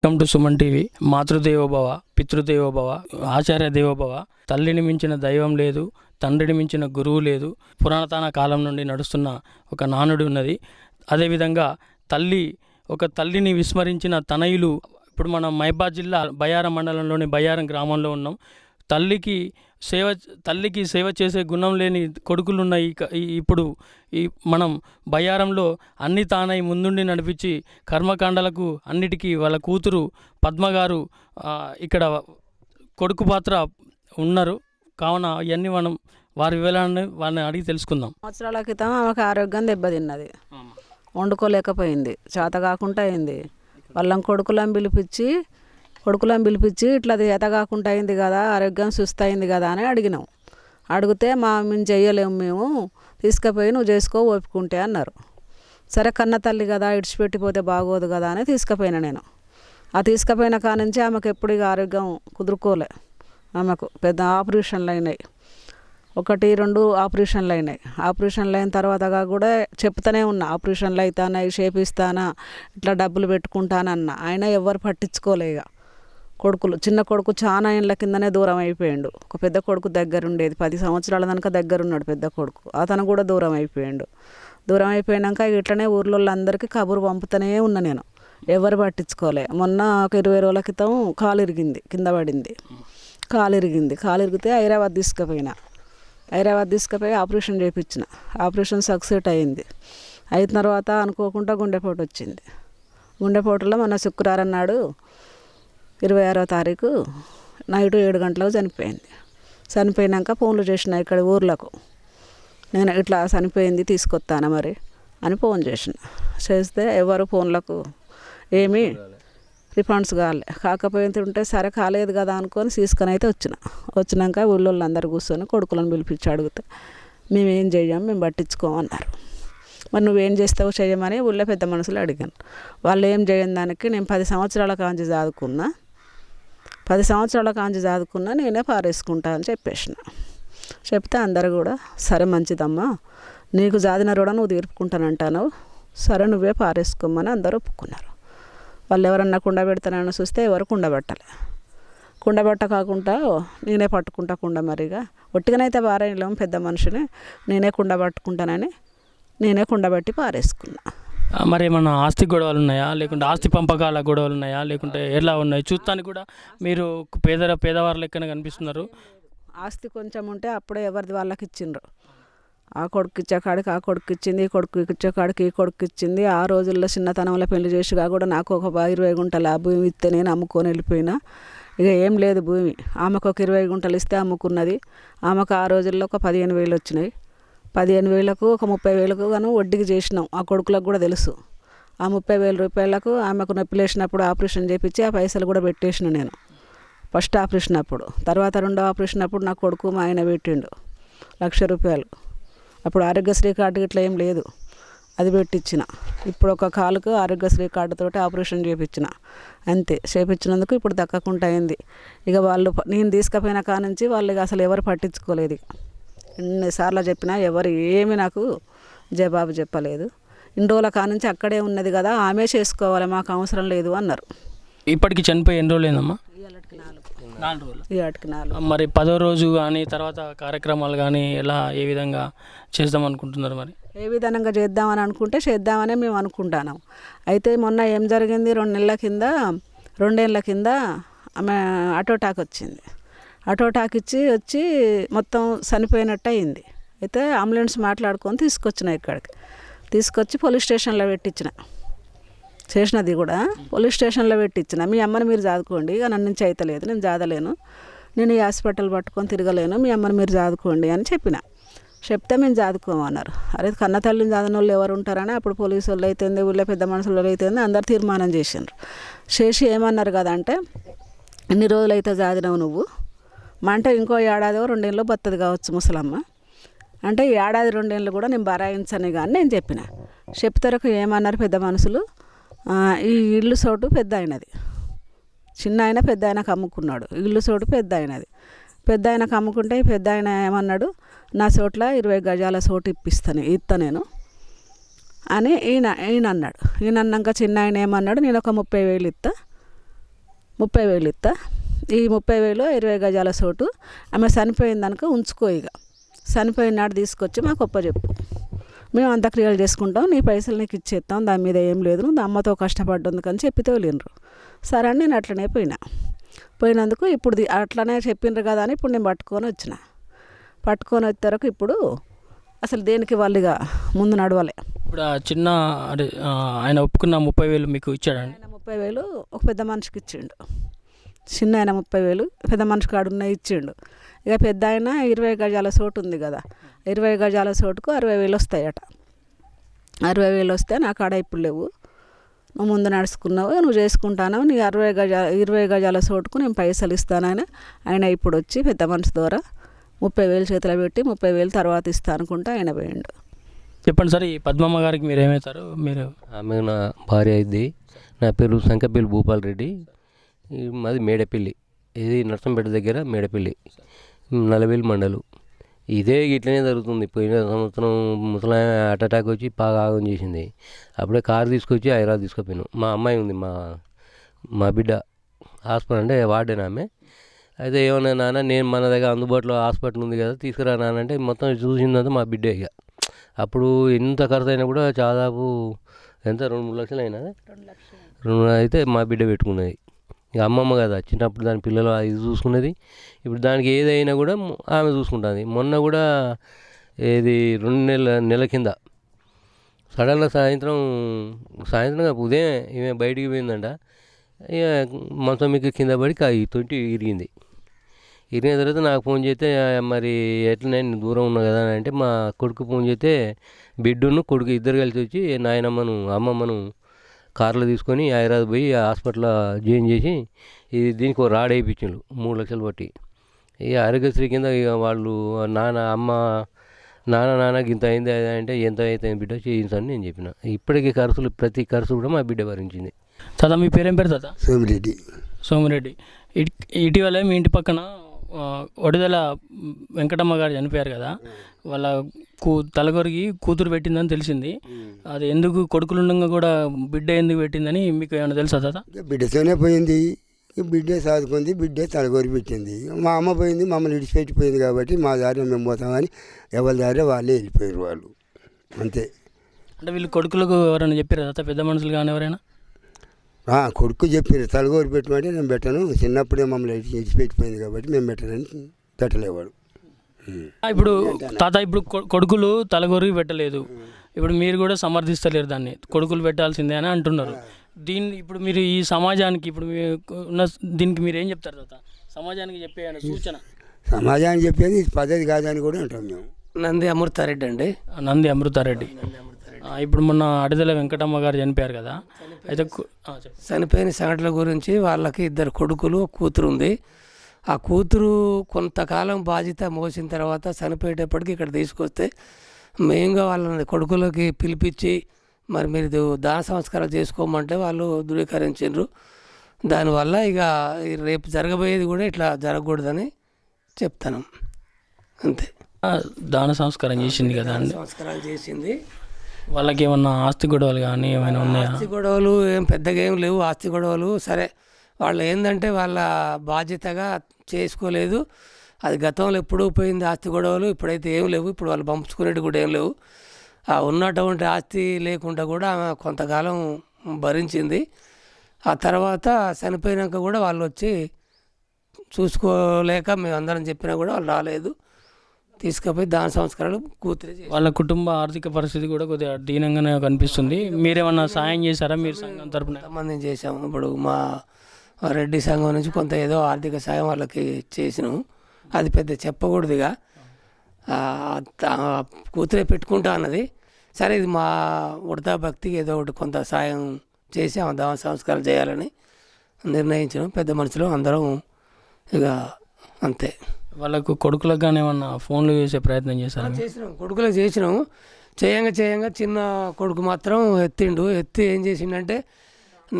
Welcome to Suman TV. మాతృదేవోభవ, పితృదేవోభవ, ఆచార్య దేవోభవ. తల్లిని మించిన దైవం లేదు, తండ్రిని మించిన గురువు లేదు. పురాతన కాలం నుండి నడుస్తున్న ఒక నానుడి ఉన్నది. అదేవిధంగా ఒక తల్లిని విస్మరించిన తనయులు. ఇప్పుడు మనం మహబాద్ జిల్లా బయ్యారం మండలంలోని బయ్యారం గ్రామంలో ఉన్నాం. తల్లికి సేవ చేసే గుణం లేని కొడుకులు ఉన్నాయి. ఇప్పుడు మనం బయ్యారంలో అన్ని తానై ముందుండి నడిపించి కర్మకాండలకు అన్నిటికీ వాళ్ళ కూతురు పద్మగారు ఇక్కడ కొడుకు పాత్ర ఉన్నారు. కావున ఇవన్నీ మనం వారి వివరాన్ని వారిని అడిగి తెలుసుకుందాం. సంవత్సరాల క్రితం ఆమెకు ఆరోగ్యం దెబ్బతిన్నది, వండుకోలేకపోయింది, చేత కాకుండా అయింది. వాళ్ళం కొడుకులను పిలిపించి ఇట్లా చేత కాకుండా అయింది కదా, ఆరోగ్యం సుస్థ అయింది కదా అని అడిగినాం. అడిగితే మేము చెయ్యలేము, మేము తీసుకుపోయి నువ్వు చేసుకో ఒప్పుకుంటే అన్నారు. సరే కన్న తల్లి కదా, ఇడిచిపెట్టిపోతే బాగోదు కదా అని తీసుకుపోయినా నేను. ఆ తీసుకుపోయిన కానుంచి ఆమెకు ఎప్పుడు ఆరోగ్యం కుదురుకోలే. ఆమెకు పెద్ద ఆపరేషన్లు అయినాయి, 1-2 ఆపరేషన్లు అయినాయి. ఆపరేషన్లు అయిన తర్వాత కూడా చెప్తానే ఉన్నా, ఆపరేషన్లు అవుతానాయి, చేపిస్తానా, ఇట్లా డబ్బులు పెట్టుకుంటానన్నా. ఆయన ఎవరు పట్టించుకోలే. ఇక కొడుకులు, చిన్న కొడుకు చాలా ఏళ్ళ కిందనే దూరం అయిపోయాడు. ఒక పెద్ద కొడుకు దగ్గర ఉండేది, 10 సంవత్సరాల దానిక దగ్గర ఉన్నాడు పెద్ద కొడుకు, అతను కూడా దూరం అయిపోయాడు. దూరం అయిపోయాక ఇట్లనే ఊర్లో అందరికీ కబురు పంపుతూనే ఉన్నా నేను, ఎవరు పట్టించుకోలే. మొన్న ఒక 20 రోజుల క్రితం కాలు ఇరిగింది, కింద పడింది. కాలు ఇరిగితే హైదరాబాద్ తీసుకుపోయి ఆపరేషన్ చేయించిన. ఆపరేషన్ సక్సెస్ అయింది. అయిన తర్వాత అనుకోకుండా గుండెపోటు వచ్చింది. గుండెపోటులో మొన్న శుక్రవారం నాడు 26వ తారీఖు నైట్ 7 గంటలకు చనిపోయింది. చనిపోయినాక ఫోన్లు చేసిన ఇక్కడ ఊర్లకు, నేను ఇట్లా చనిపోయింది తీసుకొస్తాను మరి అని ఫోన్ చేస్తే ఎవరు ఫోన్లకు ఏమీ రిఫండ్స్ కాకపోతుంటే సరే కాలేదు కదా అనుకొని తీసుకొని అయితే వచ్చినాక ఊళ్ళో అందరు కూర్చొని కొడుకులను పిలిపించి అడిగితే మేమేం చెయ్యం, మేము పట్టించుకోమన్నారు. మరి నువ్వేం చేస్తావు చేయమని ఊళ్ళో పెద్ద మనుషులు అడిగాను. వాళ్ళు ఏం చేయని దానికి నేను 10 సంవత్సరాల కాంచి చదువుకున్నా, నేనే పారేసుకుంటా అని చెప్తే అందరు కూడా సరే మంచిదమ్మా, నీకు జాదిన కూడా నువ్వు తీర్పుకుంటానంటాను, సరే నువ్వే పారేసుకోమని అందరూ ఒప్పుకున్నారు. వాళ్ళు ఎవరన్నా కుండ పెడతానని చూస్తే ఎవరు కుండ కాకుండా నేనే పట్టుకుంటా కుండ. మరిగా ఒట్టిగానైతే పారేయలేము, పెద్ద మనిషిని, నేనే కుండ పట్టుకుంటానని నేనే కుండ పెట్టి పారేసుకున్నా. మరి ఏమన్నా ఆస్తి గొడవలు ఉన్నాయా, లేకుంటే ఆస్తి పంపకాల గొడవలు ఉన్నాయా, లేకుంటే ఎలా ఉన్నాయి? చూస్తానికి కూడా మీరు పేదవారి లెక్కన కనిపిస్తున్నారు. ఆస్తి కొంచెం ఉంటే అప్పుడే ఎవరిది వాళ్ళకి ఇచ్చిండ్రు. ఆ కొడుకు ఇచ్చే కాడికి ఆ కొడుకు ఇచ్చింది, ఈ కొడుకు ఇచ్చే కాడికి ఈ కొడుకు ఇచ్చింది. ఆ రోజుల్లో చిన్నతనంలో పెళ్లి చేసిగా కూడా నాకు ఒక 20 గుంటల భూమి ఇస్తే నేను అమ్ముకొని వెళ్ళిపోయినా. ఇక ఏం లేదు భూమి. ఆమెకు ఒక 20 గుంటలు ఇస్తే అమ్ముకున్నది. ఆమెకు ఆ రోజుల్లో ఒక 15,000 వచ్చినాయి. 15,000కు ఒక 30,000కు గాను వడ్డీకి చేసినాం. ఆ కొడుకులకు కూడా తెలుసు. ఆ 30,000 రూపాయలకు ఆమెకు నొప్పి లేచినప్పుడు ఆపరేషన్ చేయించి ఆ పైసలు కూడా పెట్టేసిన నేను. ఫస్ట్ ఆపరేషన్ అప్పుడు, తర్వాత 2వ ఆపరేషన్ అప్పుడు నా కొడుకు మా ఆయన పెట్టిండు 1,00,000 రూపాయలు. అప్పుడు ఆరోగ్యశ్రీ కార్డు ఇట్లా ఏం లేదు, అది పెట్టించిన. ఇప్పుడు ఒక కాలుకు ఆరోగ్యశ్రీ కార్డుతోటి ఆపరేషన్ చేయించిన, అంతే. చేయించినందుకు ఇప్పుడు దక్కకుండా అయింది. ఇక వాళ్ళు నేను తీసుకుపోయిన కానుంచి వాళ్ళు ఇక అసలు ఎవరు పట్టించుకోలేదు. ఎన్నిసార్లు చెప్పినా ఎవరు ఏమి నాకు జవాబు చెప్పలేదు. ఇన్ని రోజుల కానుంచి అక్కడే ఉన్నది కదా, ఆమె చేసుకోవాలి, మాకు అవసరం లేదు అన్నారు. ఇప్పటికి చనిపోయి ఎన్ని రోజులు అయిందమ్మా? 4 రోజులు. మరి 10వ రోజు కానీ తర్వాత కార్యక్రమాలు కానీ ఏ విధంగా చేద్దాం అనుకుంటున్నారు? మరి ఏ విధంగా చేద్దామని మేము అనుకుంటున్నాం. అయితే మొన్న ఏం జరిగింది, 2 ఏళ్ళ కింద ఆమె అటోటాక్ వచ్చింది. అటోటాక్ వచ్చి మొత్తం చనిపోయినట్టు అయింది. అయితే అంబులెన్స్ మాట్లాడుకొని తీసుకొచ్చి పోలీస్ స్టేషన్లో పెట్టించిన. చేసినది కూడా పోలీస్ స్టేషన్లో పెట్టించిన. మీ అమ్మని మీరు చదువుకోండి, ఇక నన్ను నుంచి అయితలేదు, నేను చదవలేను, నేను ఈ హాస్పిటల్ పట్టుకొని తిరగలేను, మీ అమ్మని మీరు చదువుకోండి అని చెప్తే మేము చదువుకోమన్నారు. అరే కన్న తల్లిని చదివిన వాళ్ళు ఎవరు ఉంటారని అప్పుడు పోలీసు వాళ్ళు అయితేంది, ఊళ్ళో పెద్ద మనుషులు అయితేంది అందరు తీర్మానం చేసి ఏమన్నారు కదా అంటే, ఎన్ని రోజులు అయితే చదివినావు నువ్వు, మా అంటే ఇంకో 1 ఏడాదో 2 ఏళ్ళు బతుంది కావచ్చు ముసలమ్మ అంటే, 1 ఏడాది 2 ఏళ్ళు కూడా నేను బరాయించని కానీ నేను చెప్తారకు ఏమన్నారు పెద్ద మనుషులు, ఈ ఇల్లు చోటు పెద్ద అయినది, చిన్న ఆయన పెద్ద ఆయనకు అమ్ముకున్నాడు. ఇల్లు చోటు పెద్ద ఆయనకు అమ్ముకుంటే పెద్ద ఆయన ఏమన్నాడు, నా చోట్ల 20 గజాల చోటు ఇస్తా నేను అని ఈయన అన్నాడు. ఈయన అన్నాక చిన్న ఆయన ఏమన్నాడు, నేను ఒక 30,000 ఇస్తా, 30,000 ఇస్తా. ఈ 30,000 20 గజాల చోటు ఆమె చనిపోయిందనుక ఉంచుకో, ఇక చనిపోయిన నాడు తీసుకొచ్చి మాకు ఒప్పచెప్పు, మేము అంత్యక్రియలు చేసుకుంటాం, నీ పైసలు నీకు ఇచ్చేస్తాం, దాని మీద ఏం లేదు, నువ్వు అమ్మతో కష్టపడ్డందుకు అని చెప్పి తోలిండ్రు. సరే అని నేను అట్లనే పోయినందుకు ఇప్పుడు అట్లనే చెప్పిండ్రు కదా అని ఇప్పుడు నేను పట్టుకొని వచ్చే వరకు ఇప్పుడు అసలు దేనికి వాళ్ళుగా ముందు నడవలే. ఇప్పుడు ఆ చిన్న ఆయన ఒప్పుకున్న 30,000 మీకు ఇచ్చాడండి? ఆయన 30,000 ఒక పెద్ద మనిషికి ఇచ్చిండు. చిన్న ఆయన 30,000 పెద్ద మనిషి కాడున్న ఇచ్చిండు. ఇక పెద్ద ఆయన 20 గజాల చోటు ఉంది కదా, 20 గజాల చోటుకు 60,000 వస్తాయట. 60,000 వస్తే నాకు ఆడ ఇప్పుడు లేవు, నువ్వు ముందు నడుచుకున్నావు, నువ్వు చేసుకుంటాను, నీ 20 గజాల చోటుకు నేను పైసలు ఇస్తానని ఆయన ఇప్పుడు వచ్చి పెద్ద మనిషి ద్వారా 30,000 చేతిలో పెట్టి 30,000 తర్వాత ఇస్తా అనుకుంటా ఆయన పోయిండు. చెప్పండి సార్, ఈ పద్మమ్మ గారికి మీరు ఏమవుతారు? మీరు? ఆమె నా భార్య అయింది. నా పేరు సంకపల్లి భూపాల్ రెడ్డి, మాది మేడపల్లి, ఇది నర్సంపేట దగ్గర మేడపల్లి, నల్లవేలు మండలు. ఇదే ఇట్లనే జరుగుతుంది. పోయిన సంవత్సరం ముసలామె హార్ట్ అటాక్ వచ్చి బాగా ఆగం చేసింది. అప్పుడే కారు తీసుకొచ్చి హైదరాబాద్ తీసుకుపోయాను. మా అమ్మాయి ఉంది, మా బిడ్డ హాస్పిటల్ అంటే వార్డెన్ ఆమె. అయితే ఏమన్నా నాన్న, నేను మన దగ్గర అందుబాటులో హాస్పిటల్ ఉంది కదా తీసుకురా నాన్న అంటే మొత్తం చూసిందంతా మా బిడ్డే. ఇక అప్పుడు ఎంత ఖర్చు అయినా కూడా దాదాపు ఎంత 2-3 లక్షలు అయినా, 2 అయితే మా బిడ్డ పెట్టుకున్నది. ఇక అమ్మమ్మ కదా చిన్నప్పుడు దాని పిల్లలు ఇది చూసుకున్నది. ఇప్పుడు దానికి ఏదైనా కూడా ఆమె చూసుకుంటుంది. మొన్న కూడా ఇది 2 నెలల కింద సడన్గా సాయంత్రం ఉదయం ఈమె బయటికి పోయిందంట. ఇక మంచం మీకు కింద పడి తొంటి ఇరిగిన తర్వాత నాకు ఫోన్ చేస్తే, మరి ఎట్లా నేను దూరం ఉన్నా కదా అని అంటే, మా కొడుకు ఫోన్ చేస్తే బిడ్డను కొడుకు ఇద్దరు కలిసి వచ్చి అమ్మమ్మను కార్లో తీసుకొని హైదరాబాద్ పోయి హాస్పిటల్లో జాయిన్ చేసి దీనికి ఒక రాడ్ వేయించారు 3 లక్షలు పట్టి. ఇక ఆరోగ్యశ్రీ కింద ఇక వాళ్ళు నాన్నకి ఇంత అయింది అంటే, ఎంత అయితే బిడ్డ చేయించని నేను చెప్పిన. ఇప్పటికీ ప్రతి ఖర్చు కూడా మా బిడ్డ భరించింది. తాత మీ పేరేం పేరు తాత? సోమిరెడ్డి. ఇటీవల మీ ఇంటి పక్కన ఒడిదల వెంకటమ్మ గారు చనిపోయారు కదా, వాళ్ళ తలగొరికి కూతురు పెట్టిందని తెలిసింది. అది ఎందుకు కొడుకులుండగా కూడా బిడ్డ ఎందుకు పెట్టిందని మీకు ఏమైనా తెలుసా తాత? బిడ్డతోనే పోయింది, బిడ్డే సాదుకుంది, బిడ్డే తలగొరి పెట్టింది. మా అమ్మ పోయింది, మమ్మల్ని విడిచిపెట్టిపోయింది కాబట్టి మా దారి మేము పోతామని ఎవరి దారి వాళ్ళే వెళ్ళిపోయారు వాళ్ళు, అంతే. అంటే వీళ్ళు కొడుకులకు ఎవరైనా చెప్పారు తాత, పెద్ద మనుషులు కానీ ఎవరైనా? కొడుకు చెప్పారు తలగోరి పెట్టమంటే నేను పెట్టను, చిన్నప్పుడే మమ్మల్ని విడిచిపెట్టిపోయింది కాబట్టి మేము పెట్టలేవాడు. ఇప్పుడు తాత, ఇప్పుడు కొడుకులు తలగొరికి పెట్టలేదు, ఇప్పుడు మీరు కూడా సమర్థిస్తలేరు దాన్ని, కొడుకులు పెట్టాల్సిందే అని అంటున్నారు. ఇప్పుడు మీరు ఈ సమాజానికి ఇప్పుడు ఉన్న దీనికి మీరు ఏం చెప్తారు తాత? సమాజానికి చెప్పే సూచన? సమాజానికి చెప్పేది పద్ధతి కాదని కూడా అంటాం మేము. నంది అమృతారెడ్డి అండి. నంది అమృతారెడ్డి. ఇప్పుడు మొన్న అడిదల వెంకటమ్మ గారు చనిపోయారు కదా, అయితే చనిపోయిన సంఘటనల గురించి వాళ్ళకి 2 కొడుకులు, కూతురు ఉంది. ఆ కూతురు కొంతకాలం బాధ్యత మోసిన తర్వాత చనిపోయేటప్పటికి ఇక్కడ తీసుకొస్తే మెయిన్గా వాళ్ళని కొడుకులకి పిలిపించి మరి మీరు దాన సంస్కారాలు చేసుకోమంటే వాళ్ళు ధృవీకరించారు. దానివల్ల ఇక రేపు జరగబోయేది కూడా ఇట్లా జరగకూడదని చెప్తాను, అంతే. దాన సంస్కారం చేసింది కదా అండి? సంస్కారాలు చేసింది. వాళ్ళకి ఏమన్నా ఆస్తి గొడవలు కానీ ఏమైనా ఉన్నాయా? ఆస్తి గొడవలు ఏం పెద్దగా ఏం లేవు. ఆస్తి గొడవలు సరే, వాళ్ళు ఏంటంటే వాళ్ళ బాధ్యతగా చేసుకోలేదు, అది గతంలో ఎప్పుడూ పోయింది ఆస్తి గొడవలు. ఇప్పుడైతే ఏం లేవు, ఇప్పుడు వాళ్ళు పంపుకునేవి కూడా ఏం లేవు. ఉన్నటువంటి ఆస్తి లేకుండా కూడా ఆమె కొంతకాలం భరించింది. ఆ తర్వాత చనిపోయినాక కూడా వాళ్ళు వచ్చి చూసుకోలేక మేము అందరం చెప్పినా కూడా వాళ్ళు రాలేదు. తీసుకుపోయి దాన సంస్కారాలు కూతురే. వాళ్ళ కుటుంబ ఆర్థిక పరిస్థితి కూడా కొద్దిగా దీనంగానే కనిపిస్తుంది. మీరేమన్నా సాయం చేశారా మీరు సంఘం తరపున? సంబంధించి చేసాము. ఇప్పుడు మా రెడ్డి సంఘం నుంచి కొంత ఏదో ఆర్థిక సాయం వాళ్ళకి చేసినాము. అది పెద్ద చెప్పకూడదుగా, కూతురే పెట్టుకుంటా అన్నది. సరే, ఇది మా ఉడతా భక్తికి ఏదో ఒకటి కొంత సాయం చేసి ఆమె దాన సంస్కారాలు చేయాలని నిర్ణయించినాం. పెద్ద మనుషులు అందరం ఇక అంతే. వాళ్ళకు కొడుకులకు కానీ ఏమన్నా ఫోన్లు చేసే ప్రయత్నం చేశారు? చేసినాం, కొడుకులకు చేసినాము. చేయంగా చిన్న కొడుకు మాత్రం ఎత్తి ఏం చేసిండంటే,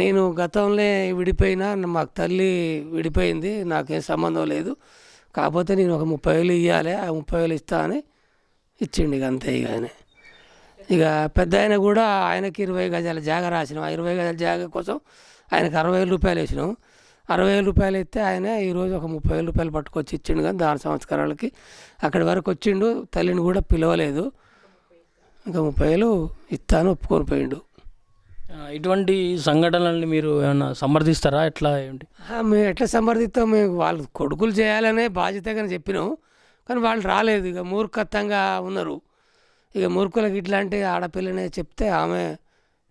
నేను గతంలో విడిపోయినా, మాకు తల్లి విడిపోయింది, నాకేం సంబంధం లేదు, కాకపోతే నేను ఒక 30,000 ఇవ్వాలి, ఆ 30,000 ఇస్తా అని ఇచ్చిండు. ఇక అంతే. ఇక ఆయన ఇక పెద్ద ఆయన కూడా ఆయనకి 20 గజాల జాగా రాసినాం. ఆ 20 గజాల జాగా కోసం ఆయనకు 60,000 రూపాయలు వేసినాం. 60,000 రూపాయలు ఇస్తే ఆయన ఈరోజు ఒక 30,000 రూపాయలు పట్టుకొచ్చి ఇచ్చిండు. కానీ దాన సంస్కారాలకి అక్కడి వరకు వచ్చిండు, తల్లిని కూడా పిలవలేదు. ఇంకా 30,000 ఇస్తాను ఒప్పుకొని పోయిండు. ఇటువంటి సంఘటనల్ని మీరు ఏమైనా సమర్థిస్తారా? ఎట్లా ఏంటి? మేము ఎట్లా సమర్థిస్తాం? మేము వాళ్ళు కొడుకులు చేయాలనే బాధ్యతగా చెప్పినాం, కానీ వాళ్ళు రాలేదు. ఇక మూర్ఖత్వంగా ఉన్నారు. ఇక మూర్ఖులకి ఇట్లాంటి ఆడపిల్లనే చెప్తే ఆమె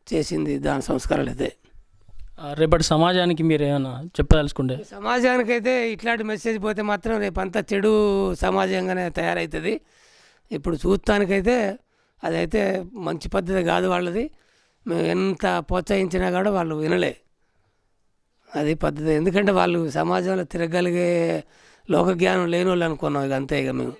చేసింది దాని సంస్కారాలు అయితే. రేపటి సమాజానికి మీరు ఏమైనా చెప్పదలుచుకుంటే? సమాజానికైతే ఇట్లాంటి మెసేజ్ పోతే మాత్రం రేపంతా చెడు సమాజంగానే తయారవుతుంది. ఇప్పుడు చూస్తానికైతే అదైతే మంచి పద్ధతి కాదు వాళ్ళది. మేము ఎంత ప్రోత్సహించినా కూడా వాళ్ళు వినలే. అది పద్ధతి. ఎందుకంటే వాళ్ళు సమాజంలో తిరగలిగే లోకజ్ఞానం లేని వాళ్ళు అనుకున్నాం. ఇక అంతే. ఇక మేము